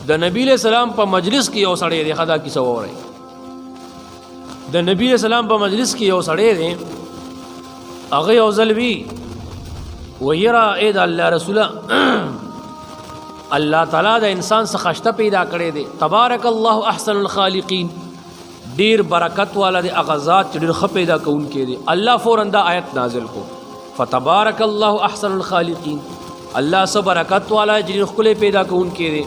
د نبی علیہ السلام په مجلس کې یو سړی دی خدا کیسه وره د نبی علیہ السلام په مجلس کې یو سړی دی هغه یو ځل وی ویرا اې د الله رسوله الله تعالی د انسان څخه خشته پیدا کړی دی تبارک الله احسن الخالقین ډیر برکت والا دی اغزاد چې ډیر ښه پیدا کوونکی دی الله فوراً دا آیت نازل کو فتبارک الله احسن الخالقین الله سو برکت والا چې ډیر ښکلی پیدا کوونکی دی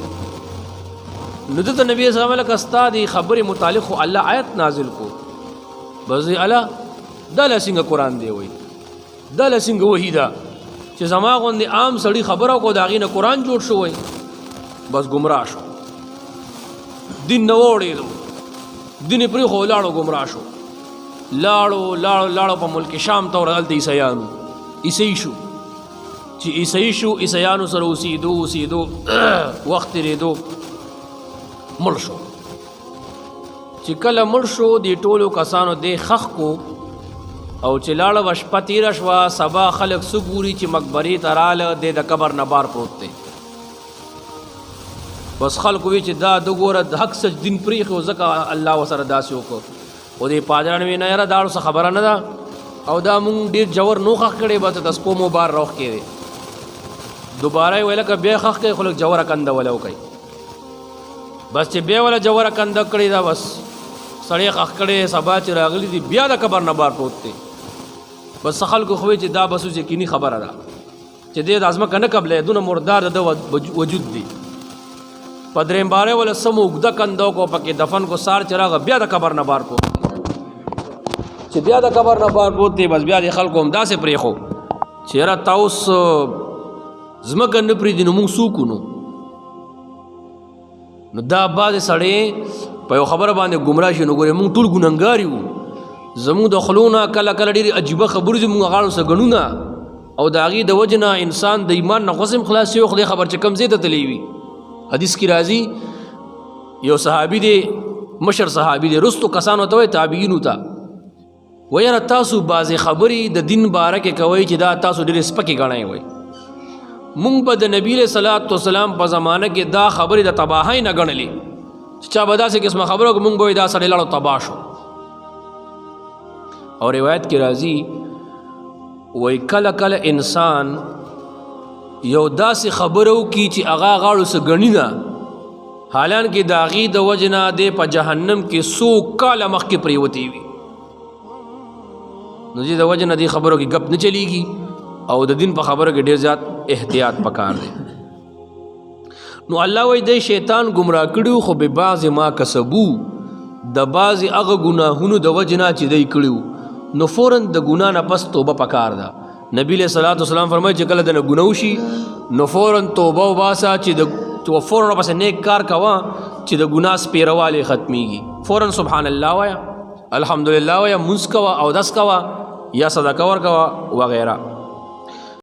نو د نبی صلی الله علیه وسلم خبرې متعلق الله آیت نازل کو بس الله دا لسنګ قرآن دی وای دا لسنګ وحی دا چې زما غوندې عام سړی خبرو کو دا غینه قرآن جوړ شو وای بس گمراه شو دین نو وړېدو دین پرې خو لاړو گمراه شو لاړو په ملک شام ته ورغلته عیسیانو عیسی شو چې عیسی شو عیسیانو سره اوسېدو وخت تېرېدو مړ شو چې کله مړ شو دې ټولو کسانو دې خخ کو او چې لاړه وه شپه تېره شوه سبا خلک څه ګوري چې مقبرې ته راله دی د قبر نه بار پروت دی بس خلکو وی چې دا د ګوره د حق سچ دین پرېښی و ځکه الله ورسره داسې وکړو خو دې پادران وی نه یاره دا څه خبره نه ده او دا مونږ ډېر جوور نو خښ کړی بس د سپو مو بار راوښکې دی دوباره یې ویله که بیا خښ کوي خو لږ جوره کنده وله وکئ بس چې بیا ولا جوړه کنده کړی دا بس سړی خښ کړی سبا چې راغلی دی بیا د قبر نه بار پروت دی بس خلکو خو چې دا بس یقیني خبره ده چې دې د ازمکه نه قبلې دونه مردار د وجود دی په درېم باره ولا سم اوږده کنده کو پکې دفن کو سار چې راغه بیا د قبر نه بار پروت چې بیا د قبر نه بار پروت دی بس بیا د خلکو هم داسې پرېښو چې یاره تاوس ځمکه نه پرېږدي نو موږ څوک نو دا بعضې سړی په یو خبره باندې ګمراه شي نو ګورې موږ ټول ګنهګار یو زموږ د خولونه کله کله ډېرې عجیبه خبرې دي موږ غاړو څه ګڼو او د هغې د وجې نه انسان د ایمان نه غوڅ هم خلاص شي خدای خبر چې کوم ځای ته تللی وي حدیث کې راځي یو صحابي دی مشر صحابي دی رستو کسانو ته وایي تابعینو ته وایي یاره تاسو بعضې خبرې د دین باره کې کوئ چې دا تاسو ډېرې سپکې ګڼئ وایي مونږ به د نبی علیہ السلام په زمانه کې دا خبرې د تباهۍ نه ګڼلې چې چا به داسې قسمه خبره وکړو مونږ به وایي دا سړی لاړو تباه شو او روایت کې راځي وایي کله کله انسان یو داسې خبره وکړي چې هغه غاړو څه ګڼي نه حالانکې د هغې د وجې نه دی په جهنم کې څو کاله مخکې پرېوتی وي نو دې د وجې نه دې خبرو کې ګپ نه چلیږي او د دین په خبره کې ډېر زیات احتیاط پکار دی نو الله وایي دی شیطان گمراه کړي خو به بعض ما کسبو د بعضې هغه ګناهونو د وجې نه چې دی کړي نو فوراً د ګناه نه پس توبه پکار ده نبی علیہ السلام فرمایي چې کله د نه ګناه وشي نو فوراً توبه وباسه چې فوراً ورپسې نیک کار کوه چې د ګناه سپېروالی ختمیږي فوراً سبحان الله وایه الحمدلله وایه مونځ کوه اودس کوه یا صدقه ورکوه وغیره